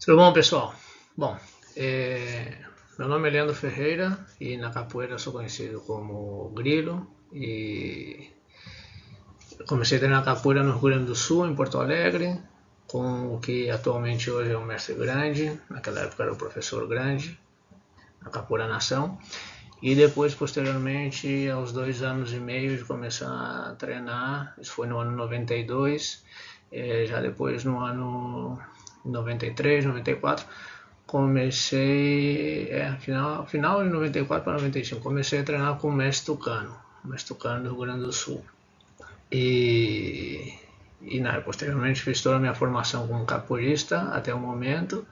Tudo bom, pessoal? Bom, meu nome é Leandro Ferreira e na capoeira eu sou conhecido como Grilo e comecei a treinar capoeira no Rio Grande do Sul, em Porto Alegre, com o que atualmente hoje é o mestre Grande, naquela época era o professor Grande, na Capoeira Nação, e depois, posteriormente, aos 2 anos e meio de começar a treinar, isso foi no ano 92, já depois no ano 93, 94, comecei, final de 94 para 95, comecei a treinar com o mestre Tucano do Rio Grande do Sul. E posteriormente fiz toda a minha formação como capoeirista até o momento.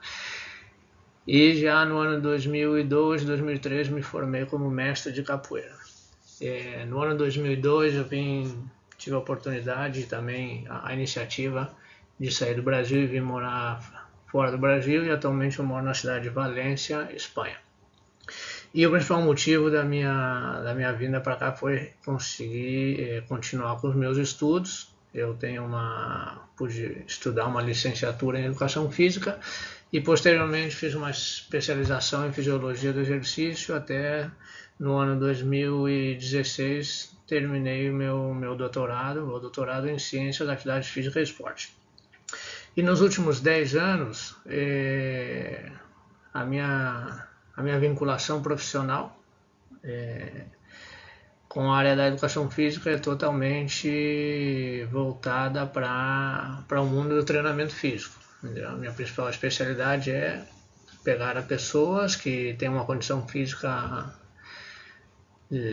E já no ano 2002, 2003 me formei como mestre de capoeira. No ano 2002 eu tive a oportunidade e também a iniciativa de sair do Brasil e vir morar fora do Brasil, e atualmente eu moro na cidade de Valência, Espanha. E o principal motivo da minha vinda para cá foi conseguir continuar com os meus estudos. Eu pude estudar uma licenciatura em Educação Física e posteriormente fiz uma especialização em Fisiologia do Exercício. Até no ano 2016 terminei o meu doutorado em Ciência da Atividade Física e Esporte. E nos últimos 10 anos, a minha vinculação profissional com a área da educação física é totalmente voltada para o mundo do treinamento físico. A minha principal especialidade é pegar pessoas que têm uma condição física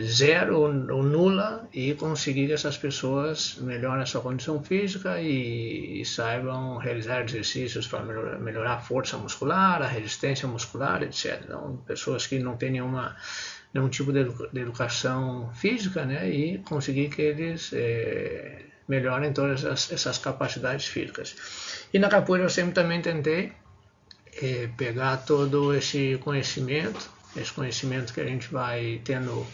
zero ou nula e conseguir que essas pessoas melhorem a sua condição física e saibam realizar exercícios para melhorar a força muscular, a resistência muscular, etc. Então, pessoas que não têm nenhum tipo de educação física, né, e conseguir que eles melhorem todas essas capacidades físicas. E na capoeira eu sempre também tentei pegar todo esse conhecimento que a gente vai tendo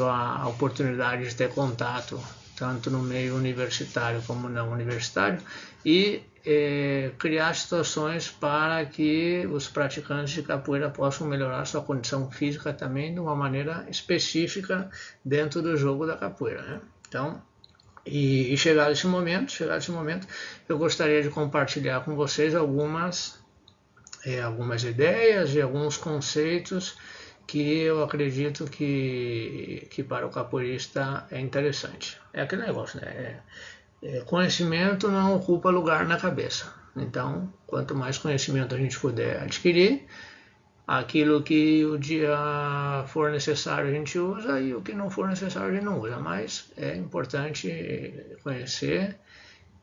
a oportunidade de ter contato tanto no meio universitário como não universitário, e criar situações para que os praticantes de capoeira possam melhorar sua condição física também de uma maneira específica dentro do jogo da capoeira, né? Então, e chegado esse momento, eu gostaria de compartilhar com vocês algumas ideias e alguns conceitos que eu acredito que para o capoeirista é interessante. É aquele negócio, né? Conhecimento não ocupa lugar na cabeça. Então, quanto mais conhecimento a gente puder adquirir, aquilo que o dia for necessário a gente usa e o que não for necessário a gente não usa. Mas é importante conhecer.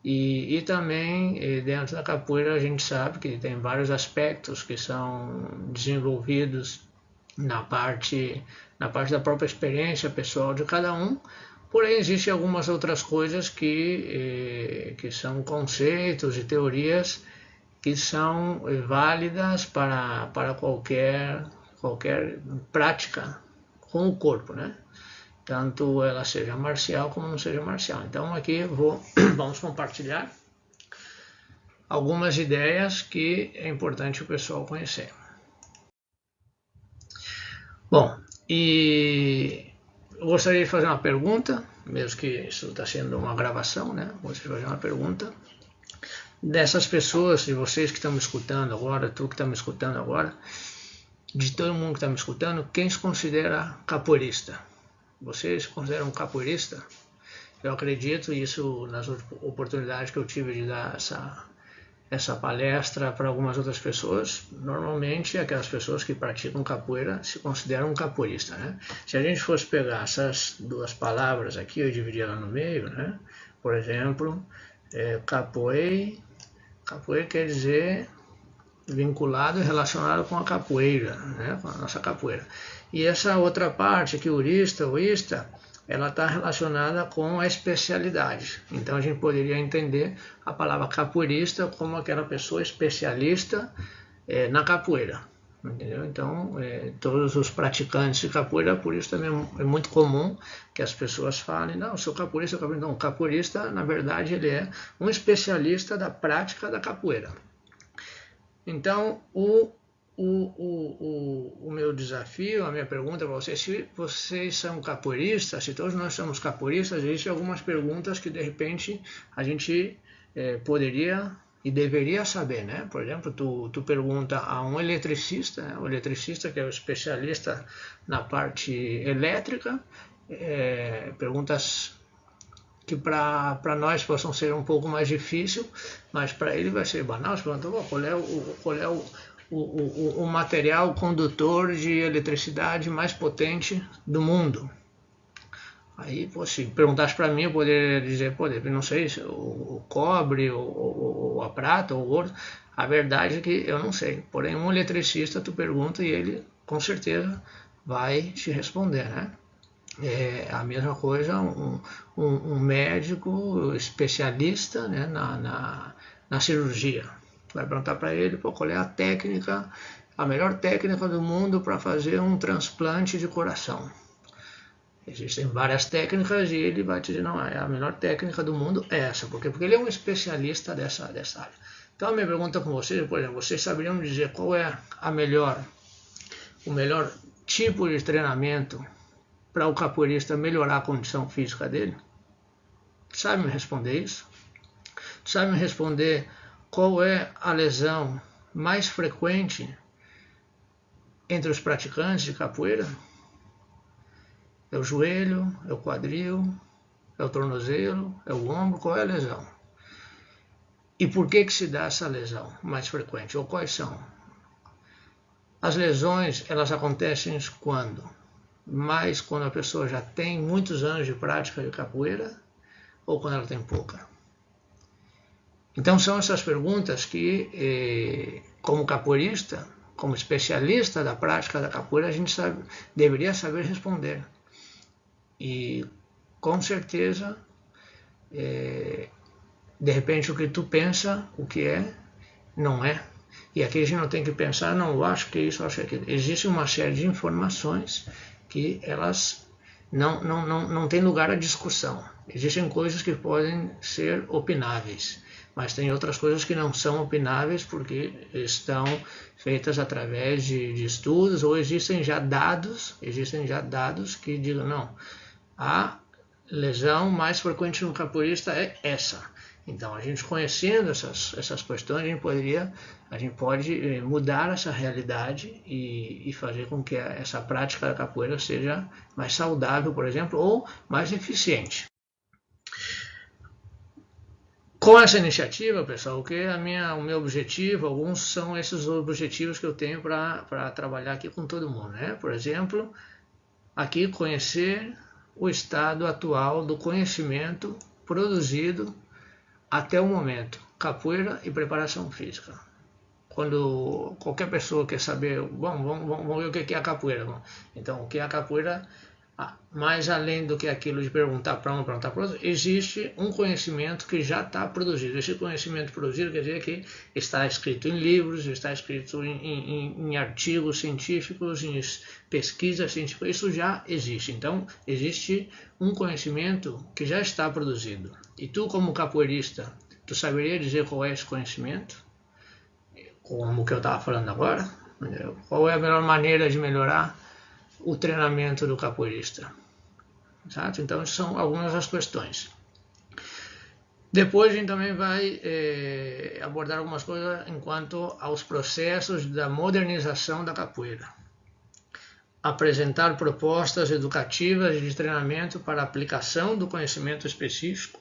E também dentro da capoeira a gente sabe que tem vários aspectos que são desenvolvidos na parte da própria experiência pessoal de cada um, porém existem algumas outras coisas que são conceitos e teorias que são válidas para qualquer prática com o corpo, né? Tanto ela seja marcial como não seja marcial. Então aqui vamos compartilhar algumas ideias que é importante o pessoal conhecer. Bom, e eu gostaria de fazer uma pergunta, mesmo que isso está sendo uma gravação, né? Gostaria de fazer uma pergunta dessas pessoas, de vocês que estão me escutando agora, tu que está me escutando agora, de todo mundo que está me escutando, quem se considera capoeirista? Vocês se consideram capoeirista? Eu acredito, isso nas oportunidades que eu tive de dar essa palestra para algumas outras pessoas, normalmente aquelas pessoas que praticam capoeira se consideram capoeirista, né? Se a gente fosse pegar essas duas palavras aqui, eu dividir ela no meio, né? Por exemplo, capoeira quer dizer vinculado e relacionado com a capoeira, né? Com a nossa capoeira. E essa outra parte aqui, urista, ela está relacionada com a especialidade. Então a gente poderia entender a palavra capoeirista como aquela pessoa especialista na capoeira. Entendeu? Então todos os praticantes de capoeira, por isso também é muito comum que as pessoas falem, não, eu sou capoeirista, Não, capoeirista, na verdade, ele é um especialista da prática da capoeira. Então, o meu desafio, a minha pergunta para vocês, se vocês são capoeiristas, se todos nós somos capoeiristas, existem algumas perguntas que de repente a gente poderia e deveria saber, né? Por exemplo, tu pergunta a um eletricista, né? O eletricista que é o especialista na parte elétrica, perguntas que para nós possam ser um pouco mais difícil, mas para ele vai ser banal. Você pergunta, qual é o material condutor de eletricidade mais potente do mundo? Aí, se perguntasse para mim, eu poderia dizer, não sei, o cobre, ou a prata, ou o ouro. A verdade é que eu não sei. Porém, um eletricista, tu pergunta e ele, com certeza, vai te responder, né? A mesma coisa, um médico especialista, né, na cirurgia. Vai perguntar para ele qual é a técnica, a melhor técnica do mundo para fazer um transplante de coração. Existem várias técnicas e ele vai te dizer, não, a melhor técnica do mundo é essa. Por quê? Porque ele é um especialista dessa área. Então a minha pergunta com vocês, por exemplo, vocês saberiam dizer qual é o melhor tipo de treinamento para o capoeirista melhorar a condição física dele? Sabe me responder isso? Sabe me responder qual é a lesão mais frequente entre os praticantes de capoeira? É o joelho, é o quadril, é o tornozelo, é o ombro? Qual é a lesão? E por que se dá essa lesão mais frequente? Ou quais são? As lesões, elas acontecem quando? Mais quando a pessoa já tem muitos anos de prática de capoeira ou quando ela tem pouca? Então são essas perguntas que, como capoeirista, como especialista da prática da capoeira, a gente deveria saber responder. E com certeza, de repente o que tu pensa, o que é, não é. E aqui a gente não tem que pensar, não, eu acho que isso, eu acho que aquilo. Existe uma série de informações que elas não tem lugar à discussão. Existem coisas que podem ser opináveis, mas tem outras coisas que não são opináveis porque estão feitas através de estudos, ou existem já dados que digam, não, a lesão mais frequente no capoeirista é essa. Então, a gente conhecendo essas questões, a gente pode mudar essa realidade e fazer com que essa prática da capoeira seja mais saudável, por exemplo, ou mais eficiente. Com essa iniciativa, pessoal, o meu objetivo, alguns são esses objetivos que eu tenho para trabalhar aqui com todo mundo, né? Por exemplo, aqui conhecer o estado atual do conhecimento produzido até o momento, capoeira e preparação física. Quando qualquer pessoa quer saber, vamos ver o que é a capoeira. Então, o que é a capoeira, mais além do que aquilo de perguntar para um, perguntar para outro, existe um conhecimento que já está produzido. Esse conhecimento produzido quer dizer que está escrito em livros, está escrito em artigos científicos, em pesquisas científicas, isso já existe. Então, existe um conhecimento que já está produzido. E tu, como capoeirista, tu saberia dizer qual é esse conhecimento? Como o que eu estava falando agora? Qual é a melhor maneira de melhorar o treinamento do capoeirista? Certo? Então, são algumas das questões. Depois a gente também vai abordar algumas coisas enquanto aos processos da modernização da capoeira. Apresentar propostas educativas de treinamento para aplicação do conhecimento específico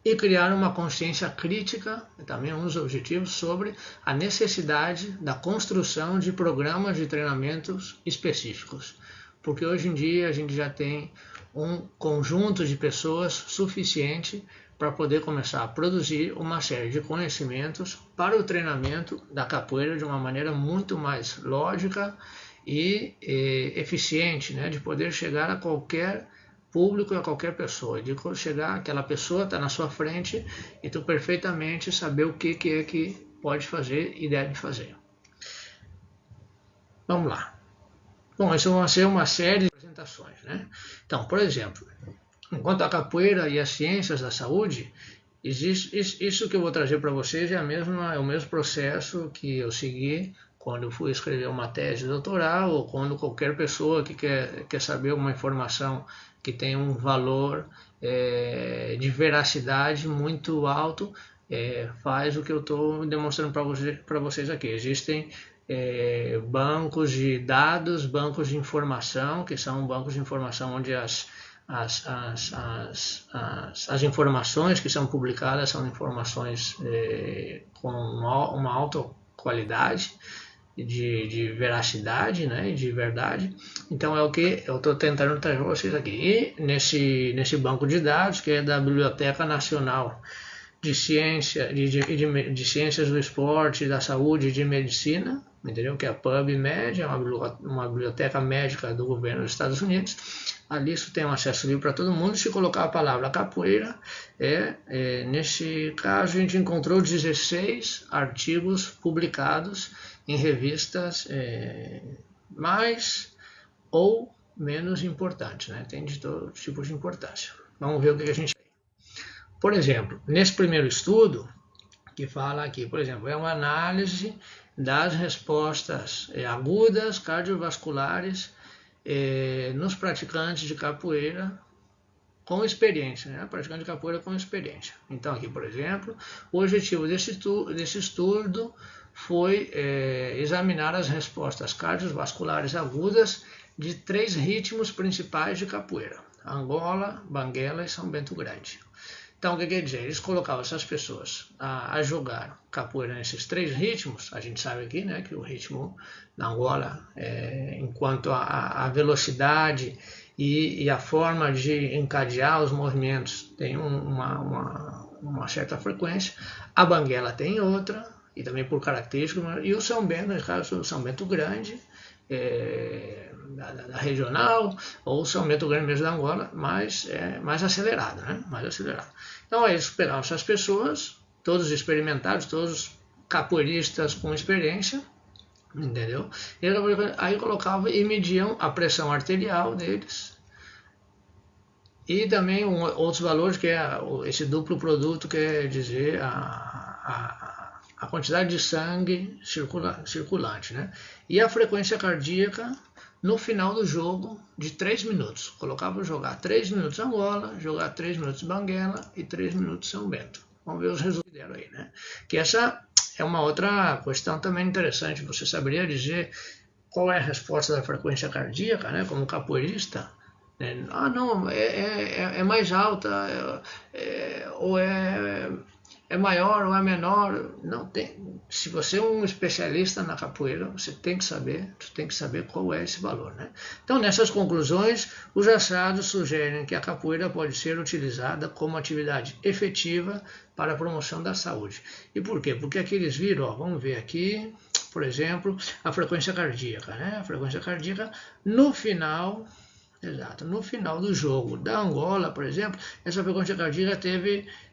e criar uma consciência crítica, também um dos objetivos, sobre a necessidade da construção de programas de treinamentos específicos. Porque hoje em dia a gente já tem um conjunto de pessoas suficiente para poder começar a produzir uma série de conhecimentos para o treinamento da capoeira de uma maneira muito mais lógica e eficiente, né? De poder chegar a qualquer público, a qualquer pessoa, de chegar, aquela pessoa está na sua frente e tu perfeitamente saber o que é que pode fazer e deve fazer. Vamos lá. Bom, isso vai ser uma série de apresentações, né? Então, por exemplo, enquanto a capoeira e as ciências da saúde, Isso que eu vou trazer para vocês é o mesmo processo que eu segui quando eu fui escrever uma tese doutoral, ou quando qualquer pessoa que quer saber uma informação que tem um valor de veracidade muito alto, faz o que eu estou demonstrando para vocês aqui. Existem bancos de dados, bancos de informação, que são bancos de informação onde as informações que são publicadas são informações com uma alta qualidade de veracidade, né, de verdade. Então é o que eu estou tentando trazer para vocês aqui. E nesse banco de dados, que é da Biblioteca Nacional de Ciências do Esporte, da Saúde e de Medicina, entendeu? Que é a PubMed, é uma biblioteca médica do governo dos Estados Unidos. Ali isso tem um acesso livre para todo mundo. Se colocar a palavra capoeira, nesse caso a gente encontrou 16 artigos publicados em revistas mais ou menos importantes, né? Tem de todo tipo de importância. Vamos ver o que a gente tem. Por exemplo, nesse primeiro estudo, que fala aqui, por exemplo, é uma análise das respostas agudas cardiovasculares nos praticantes de capoeira com experiência, né? Praticante de capoeira com experiência. Então aqui, por exemplo, o objetivo desse estudo foi examinar as respostas cardiovasculares agudas de 3 ritmos principais de capoeira: Angola, Banguela e São Bento Grande. Então, o que quer dizer? Eles colocavam essas pessoas a jogar capoeira nesses 3 ritmos. A gente sabe aqui, né, que o ritmo na Angola, enquanto a velocidade e a forma de encadear os movimentos tem uma certa frequência, a Banguela tem outra, e também por característica, e o São Bento, no caso, o São Bento Grande, da regional, ou São Bento Grande mesmo da Angola, mais acelerado, né? Mais acelerado. Então eles pegavam essas pessoas, todos experimentados, todos capoeiristas com experiência, entendeu? E aí colocavam e mediam a pressão arterial deles, e também outros valores, que é esse duplo produto, quer dizer a quantidade de sangue circulante, né? E a frequência cardíaca no final do jogo de 3 minutos. Colocava jogar 3 minutos Angola, jogar 3 minutos Banguela e 3 minutos São Bento. Vamos ver os resultados que deram aí, né? Que essa é uma outra questão também interessante. Você saberia dizer qual é a resposta da frequência cardíaca, né? Como capoeirista? Ah, não, é mais alta, ou é maior ou é menor. Não tem. Se você é um especialista na capoeira, você tem que saber qual é esse valor, né? Então, nessas conclusões, os achados sugerem que a capoeira pode ser utilizada como atividade efetiva para a promoção da saúde. E por quê? Porque aqui eles viram, ó, vamos ver aqui, por exemplo, a frequência cardíaca, né? A frequência cardíaca no final. Exato. No final do jogo da Angola, por exemplo, essa frequência cardíaca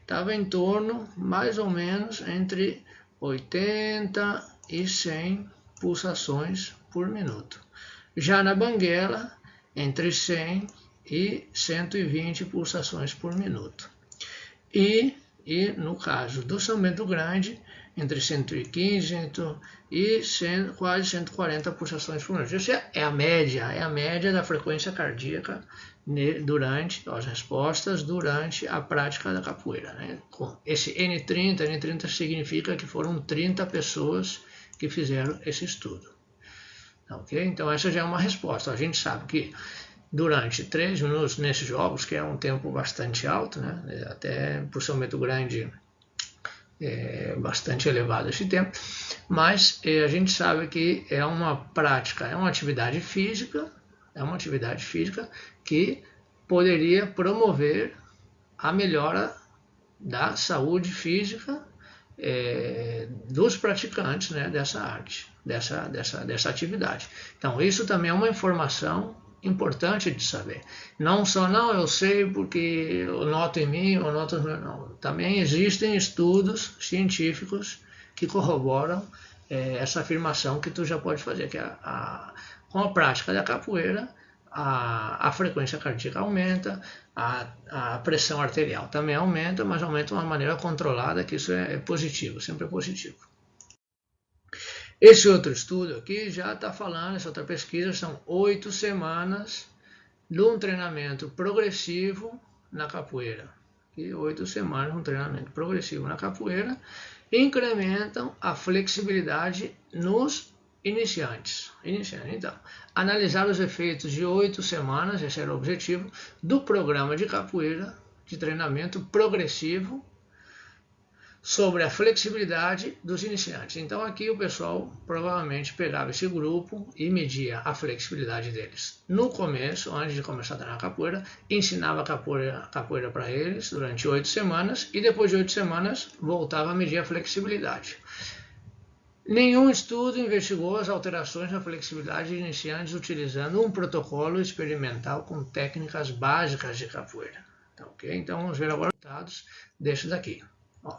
estava em torno, mais ou menos, entre 80 e 100 pulsações por minuto. Já na Banguela, entre 100 e 120 pulsações por minuto. E no caso do São Bento Grande, entre 115 e quase 140 pulsações por minuto. Isso é a média da frequência cardíaca durante as respostas durante a prática da capoeira, né? Com esse N30 significa que foram 30 pessoas que fizeram esse estudo. Ok? Então essa já é uma resposta. A gente sabe que durante 3 minutos nesses jogos, que é um tempo bastante alto, né? Até por São Bento Grande bastante elevado esse tempo, mas a gente sabe que é uma prática, é uma atividade física que poderia promover a melhora da saúde física dos praticantes, né, dessa arte, dessa atividade. Então isso também é uma informação importante de saber. Não só, não, eu sei porque eu noto em mim, eu noto não. Também existem estudos científicos que corroboram essa afirmação que tu já pode fazer, que com a prática da capoeira, a frequência cardíaca aumenta, a pressão arterial também aumenta, mas aumenta de uma maneira controlada, que isso é positivo, sempre é positivo. Esse outro estudo aqui já está falando, essa outra pesquisa, são 8 semanas de um treinamento progressivo na capoeira. E 8 semanas de um treinamento progressivo na capoeira incrementam a flexibilidade nos iniciantes. Então, analisar os efeitos de 8 semanas, esse era o objetivo, do programa de capoeira de treinamento progressivo sobre a flexibilidade dos iniciantes. Então aqui o pessoal provavelmente pegava esse grupo e media a flexibilidade deles. No começo, antes de começar a treinar capoeira, ensinava capoeira para eles durante 8 semanas e depois de 8 semanas voltava a medir a flexibilidade. Nenhum estudo investigou as alterações na flexibilidade de iniciantes utilizando um protocolo experimental com técnicas básicas de capoeira. Tá, okay? Então vamos ver agora os resultados desse daqui. Ó.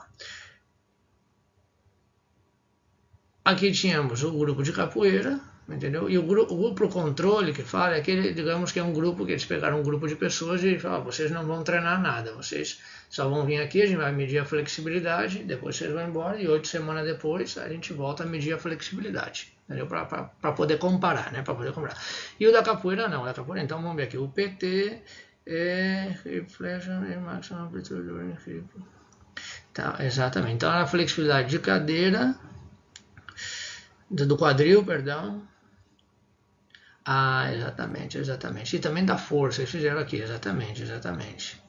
Aqui tínhamos o grupo de capoeira, entendeu? E o grupo controle que fala é aquele, digamos que é um grupo que eles pegaram um grupo de pessoas e falaram, vocês não vão treinar nada, vocês só vão vir aqui, a gente vai medir a flexibilidade, depois vocês vão embora e 8 semanas depois a gente volta a medir a flexibilidade, entendeu? Para poder comparar, né? Para poder comparar. E o da capoeira não, então vamos ver aqui, o PT Reflection Maximum Amplitude. Tá, exatamente. Então a flexibilidade de cadeira, do quadril, perdão. Ah, exatamente. E também da força, eles fizeram aqui, exatamente.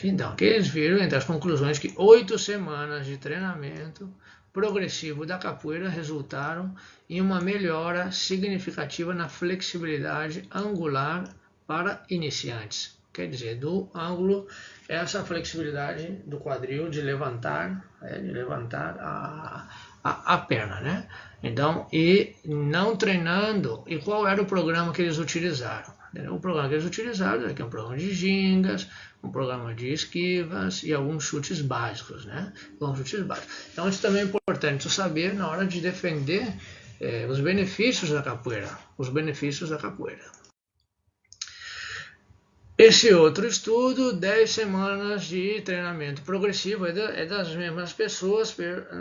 Então, aqui eles viram entre as conclusões que 8 semanas de treinamento progressivo da capoeira resultaram em uma melhora significativa na flexibilidade angular para iniciantes. Quer dizer, do ângulo, essa flexibilidade do quadril de levantar a perna, né? Então, e não treinando, e qual era o programa que eles utilizaram? O programa que eles utilizaram aqui é um programa de gingas, um programa de esquivas e alguns chutes básicos, né? Então, isso também é importante saber na hora de defender os benefícios da capoeira, Esse outro estudo, 10 semanas de treinamento progressivo, é das mesmas pessoas,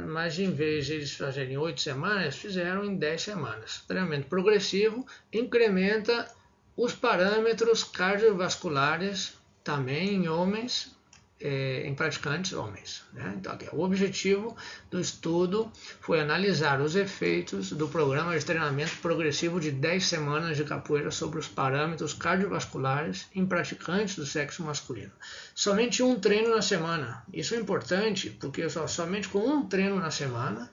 mas em vez de eles fazerem 8 semanas, eles fizeram em 10 semanas. Treinamento progressivo incrementa os parâmetros cardiovasculares também em homens, em praticantes homens, né? Então, aqui, o objetivo do estudo foi analisar os efeitos do programa de treinamento progressivo de 10 semanas de capoeira sobre os parâmetros cardiovasculares em praticantes do sexo masculino. Somente um treino na semana. Isso é importante porque somente com um treino na semana,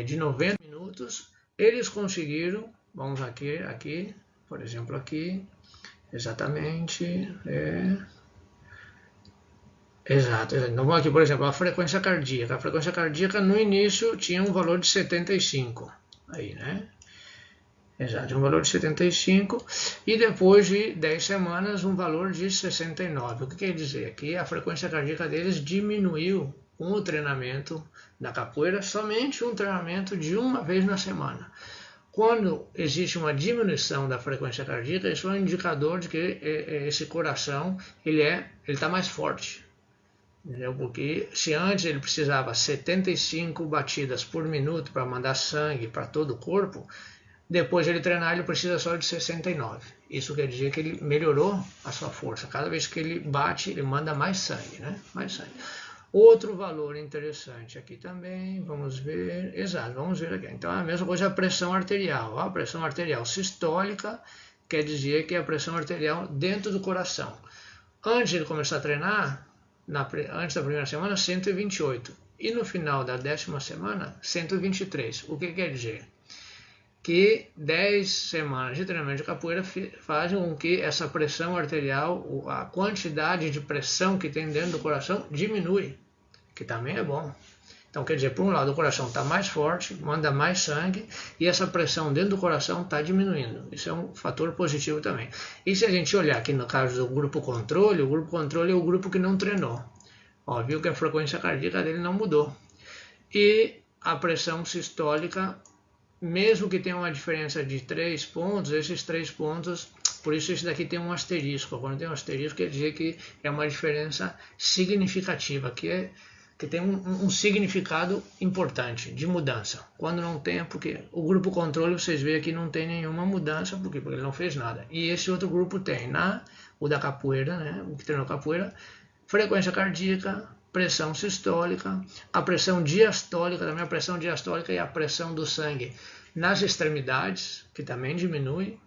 de 90 minutos, eles conseguiram, vamos aqui, por exemplo, aqui, exatamente, Exato. Então, vamos aqui, por exemplo, a frequência cardíaca. A frequência cardíaca no início tinha um valor de 75, aí, né? Exato, um valor de 75 e depois de 10 semanas um valor de 69. O que quer dizer? Que a frequência cardíaca deles diminuiu com o treinamento da capoeira, somente um treinamento de uma vez na semana. Quando existe uma diminuição da frequência cardíaca, isso é um indicador de que esse coração ele está mais forte. Porque se antes ele precisava 75 batidas por minuto para mandar sangue para todo o corpo, depois de ele treinar ele precisa só de 69. Isso quer dizer que ele melhorou a sua força. Cada vez que ele bate, ele manda mais sangue, né? Mais sangue. Outro valor interessante aqui também, vamos ver, exato, vamos ver aqui. Então a mesma coisa a pressão arterial. A pressão arterial sistólica quer dizer que é a pressão arterial dentro do coração. Antes de ele começar a treinar, antes da primeira semana, 128. E no final da 10ª semana, 123. O que quer dizer? Que 10 semanas de treinamento de capoeira fazem com que essa pressão arterial, a quantidade de pressão que tem dentro do coração, diminui, que também é bom. Então, quer dizer, por um lado, o coração está mais forte, manda mais sangue, e essa pressão dentro do coração está diminuindo. Isso é um fator positivo também. E se a gente olhar aqui no caso do grupo controle, o grupo controle é o grupo que não treinou. Ó, viu que a frequência cardíaca dele não mudou. E a pressão sistólica mesmo que tenha uma diferença de 3 pontos, esses 3 pontos, por isso esse daqui tem um asterisco. Quando tem um asterisco, quer dizer que é uma diferença significativa, que tem um significado importante de mudança. Quando não tem, porque o grupo controle, vocês veem aqui, não tem nenhuma mudança, porque ele não fez nada. E esse outro grupo tem, o da capoeira, né, o que treinou capoeira, frequência cardíaca, pressão sistólica, a pressão diastólica, também a pressão diastólica e a pressão do sangue nas extremidades, que também diminui,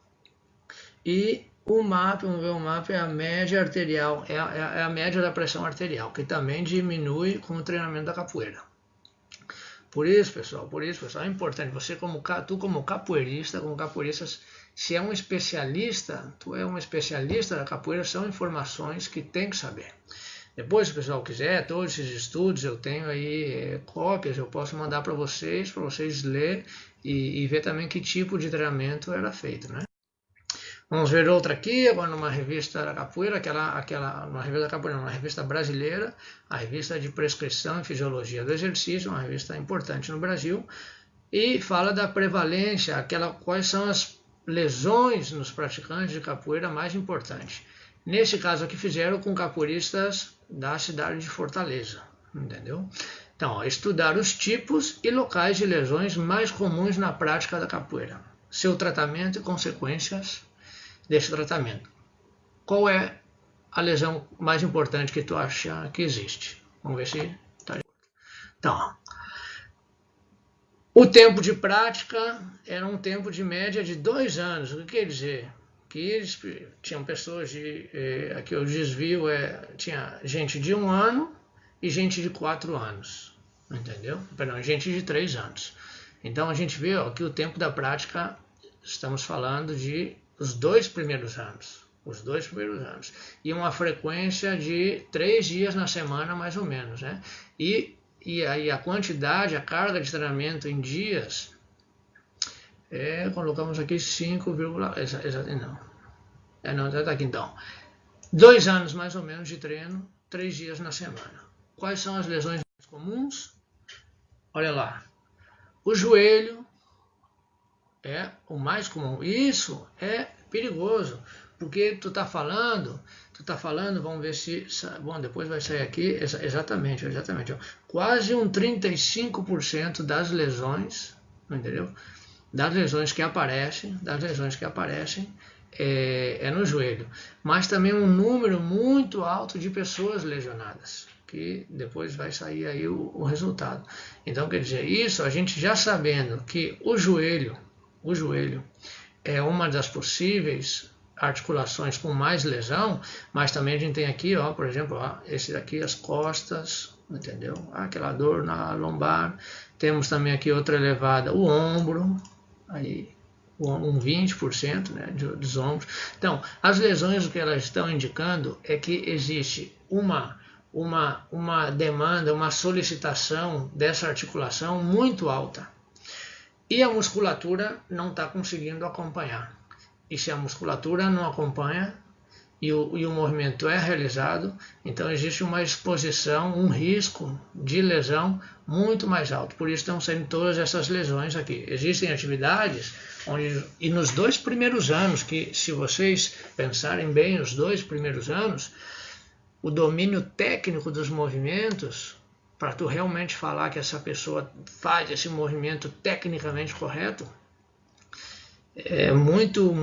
e o MAP, vamos ver o MAP, é a média arterial, é a média da pressão arterial, que também diminui com o treinamento da capoeira. Por isso, pessoal, é importante, tu como capoeirista, se é um especialista, tu é um especialista da capoeira, são informações que tem que saber. Depois, se o pessoal quiser, todos esses estudos, eu tenho aí cópias, eu posso mandar para vocês ler e ver também que tipo de treinamento era feito, né? Vamos ver outra aqui, agora numa revista da capoeira, uma revista brasileira, a revista de prescrição e fisiologia do exercício, uma revista importante no Brasil, e fala da prevalência, quais são as lesões nos praticantes de capoeira mais importantes. Nesse caso aqui fizeram com capoeiristas da cidade de Fortaleza, entendeu? Então, estudar os tipos e locais de lesões mais comuns na prática da capoeira, seu tratamento e consequências desse tratamento. Qual é a lesão mais importante que tu acha que existe? Vamos ver se está de acordo. Então, o tempo de prática era um tempo de média de 2 anos. O que quer dizer? Que eles tinham pessoas aqui o desvio tinha gente de 1 ano e gente de 4 anos, entendeu? Perdão, gente de 3 anos. Então a gente vê que o tempo da prática, estamos falando de os 2 primeiros anos, e uma frequência de 3 dias na semana mais ou menos, né? E aí a quantidade, a carga de treinamento em dias, colocamos aqui 5, não, já está aqui então. 2 anos mais ou menos de treino, 3 dias na semana. Quais são as lesões mais comuns? Olha lá, o joelho é o mais comum. Isso é perigoso, porque tu tá falando, vamos ver se, bom, depois vai sair aqui, exatamente, ó, quase um 35% das lesões, entendeu? Das lesões que aparecem, é no joelho, mas também um número muito alto de pessoas lesionadas, que depois vai sair aí o resultado. Então, quer dizer, isso a gente já sabendo que o joelho é uma das possíveis articulações com mais lesão, mas também a gente tem aqui, ó, por exemplo, esse daqui, as costas, entendeu? Aquela dor na lombar. Temos também aqui outra elevada, o ombro, aí um 20%, né, dos ombros. Então, as lesões, o que elas estão indicando é que existe uma demanda, uma solicitação dessa articulação muito alta. E a musculatura não está conseguindo acompanhar. E se a musculatura não acompanha e o movimento é realizado, então existe uma exposição, um risco de lesão muito mais alto. Por isso estão sendo todas essas lesões aqui. Existem atividades e nos 2 primeiros anos, que se vocês pensarem bem, os 2 primeiros anos, o domínio técnico dos movimentos, para tu realmente falar que essa pessoa faz esse movimento tecnicamente correto, é muito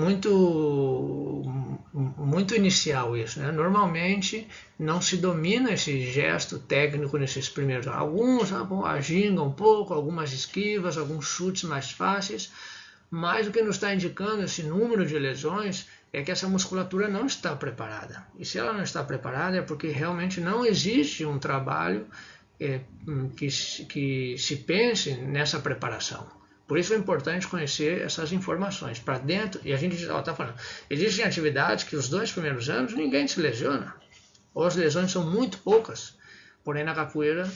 inicial isso, né? Normalmente não se domina esse gesto técnico nesses primeiros. Alguns agingam um pouco, algumas esquivas, alguns chutes mais fáceis, mas o que nos está indicando esse número de lesões é que essa musculatura não está preparada. E se ela não está preparada é porque realmente não existe um trabalho que se pense nessa preparação. Por isso é importante conhecer essas informações para dentro. E a gente está falando, existem atividades que os 2 primeiros anos ninguém se lesiona, ou as lesões são muito poucas. Porém, na capoeira,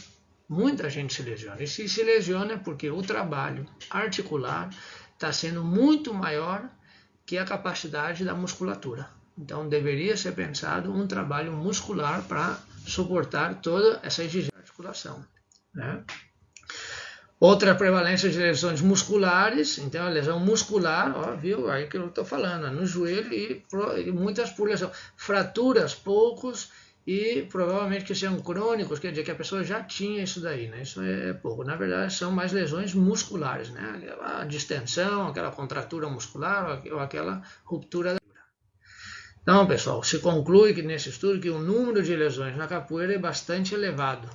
muita gente se lesiona. E se lesiona é porque o trabalho articular está sendo muito maior que a capacidade da musculatura. Então, deveria ser pensado um trabalho muscular para suportar toda essa exigência de articulação, né? Outra prevalência de lesões musculares, então a lesão muscular, ó, viu? Aí que eu estou falando, no joelho e muitas por lesão. Fraturas, poucos, e provavelmente que sejam crônicos, quer dizer que a pessoa já tinha isso daí, né? Isso é pouco. Na verdade, são mais lesões musculares, né? A distensão, aquela contratura muscular ou aquela ruptura. Então, pessoal, se conclui que nesse estudo que o número de lesões na capoeira é bastante elevado.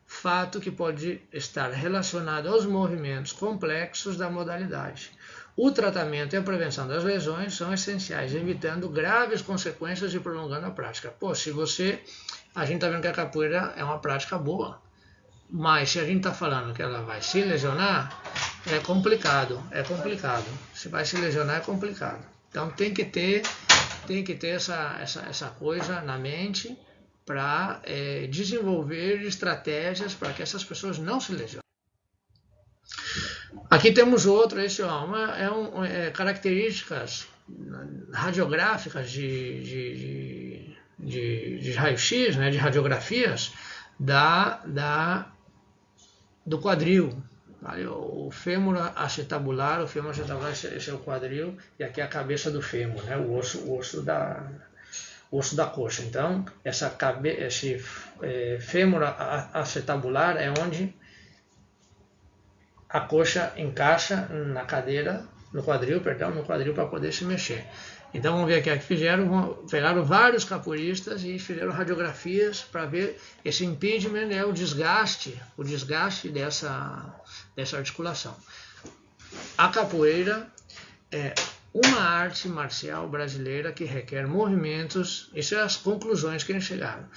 Fato que pode estar relacionado aos movimentos complexos da modalidade. O tratamento e a prevenção das lesões são essenciais, evitando graves consequências e prolongando a prática. Pô, a gente está vendo que a capoeira é uma prática boa, mas se a gente está falando que ela vai se lesionar, é complicado. Se vai se lesionar, é complicado. Então tem que ter essa coisa na mente para desenvolver estratégias para que essas pessoas não se lesionem. Aqui temos outro, características radiográficas de raio-x, né, de radiografias do quadril. Vale? O fêmur acetabular, esse é o quadril, e aqui é a cabeça do fêmur, né, o osso da coxa. Então, esse fêmur acetabular é onde a coxa encaixa na cadeira, no quadril para poder se mexer. Então vamos ver aqui que pegaram vários capoeiristas e fizeram radiografias para ver esse impingement, o desgaste dessa articulação. A capoeira é uma arte marcial brasileira que requer movimentos, isso são as conclusões que eles chegaram,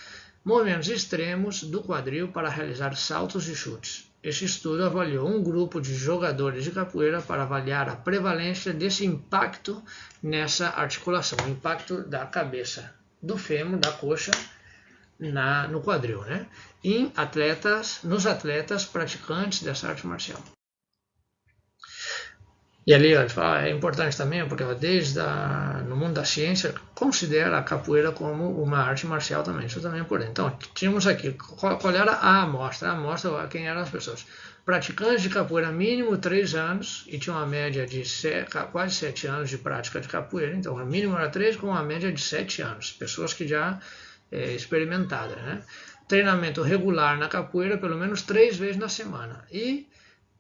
movimentos extremos do quadril para realizar saltos e chutes. Este estudo avaliou um grupo de jogadores de capoeira para avaliar a prevalência desse impacto nessa articulação, o impacto da cabeça, do fêmur, da coxa, no quadril, né? Nos atletas praticantes dessa arte marcial. E ali ele fala, é importante também, porque no mundo da ciência considera a capoeira como uma arte marcial também, isso também é importante. Então, tínhamos aqui, qual era a amostra? A amostra, quem eram as pessoas? Praticantes de capoeira mínimo 3 anos, e tinha uma média de quase 7 anos de prática de capoeira, então o mínimo era 3 com uma média de 7 anos, pessoas que já experimentadas, né? Treinamento regular na capoeira pelo menos 3 vezes na semana, e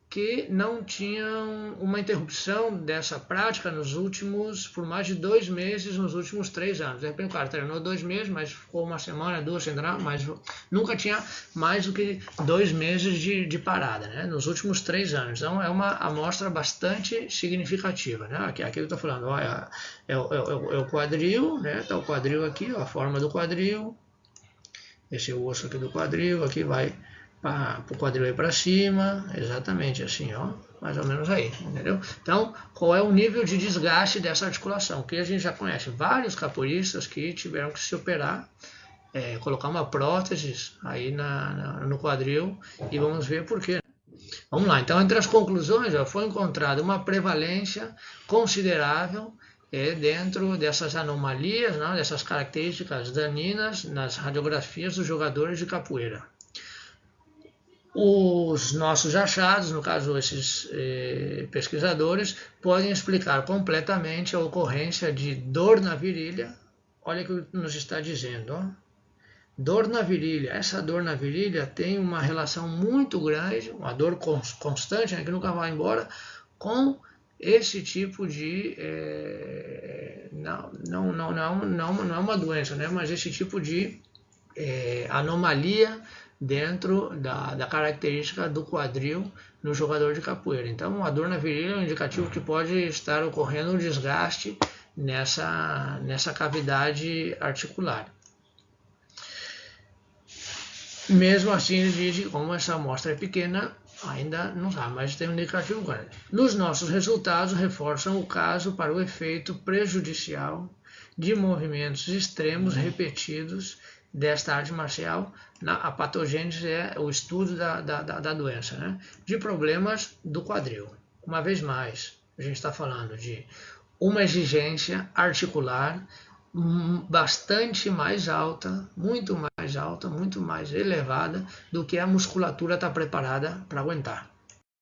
que não tinham uma interrupção dessa prática por mais de 2 meses nos últimos 3 anos. De repente o cara treinou 2 meses, mas ficou uma semana, 2 sem treinar, mas nunca tinha mais do que 2 meses de parada, né? Nos últimos 3 anos. Então é uma amostra bastante significativa, né? Aqui eu estou falando, ó, é o quadril, né? Está o quadril aqui, ó, a forma do quadril, esse é o osso aqui do quadril, aqui vai para o quadril aí para cima, exatamente assim, ó, mais ou menos aí, entendeu? Então, qual é o nível de desgaste dessa articulação? Que a gente já conhece vários capoeiristas que tiveram que se operar, colocar uma prótese aí no quadril, e vamos ver por quê. Vamos lá, então entre as conclusões foi encontrada uma prevalência considerável dentro dessas anomalias, não, dessas características daninas nas radiografias dos jogadores de capoeira. Os nossos achados, no caso esses pesquisadores, podem explicar completamente a ocorrência de dor na virilha. Olha o que nos está dizendo, ó. Dor na virilha. Essa dor na virilha tem uma relação muito grande, uma dor constante, né, que nunca vai embora, com esse tipo de... não é uma doença, né, mas esse tipo de anomalia dentro da característica do quadril no jogador de capoeira. Então, a dor na virilha é um indicativo que pode estar ocorrendo um desgaste nessa cavidade articular. Mesmo assim, ele diz que como essa amostra é pequena, ainda não sabe, mas tem um indicativo grande. Nos nossos resultados, reforçam o caso para o efeito prejudicial de movimentos extremos repetidos desta arte marcial. A patogênese é o estudo da doença, né? De problemas do quadril. Uma vez mais, a gente está falando de uma exigência articular bastante mais alta, muito mais elevada do que a musculatura está preparada para aguentar.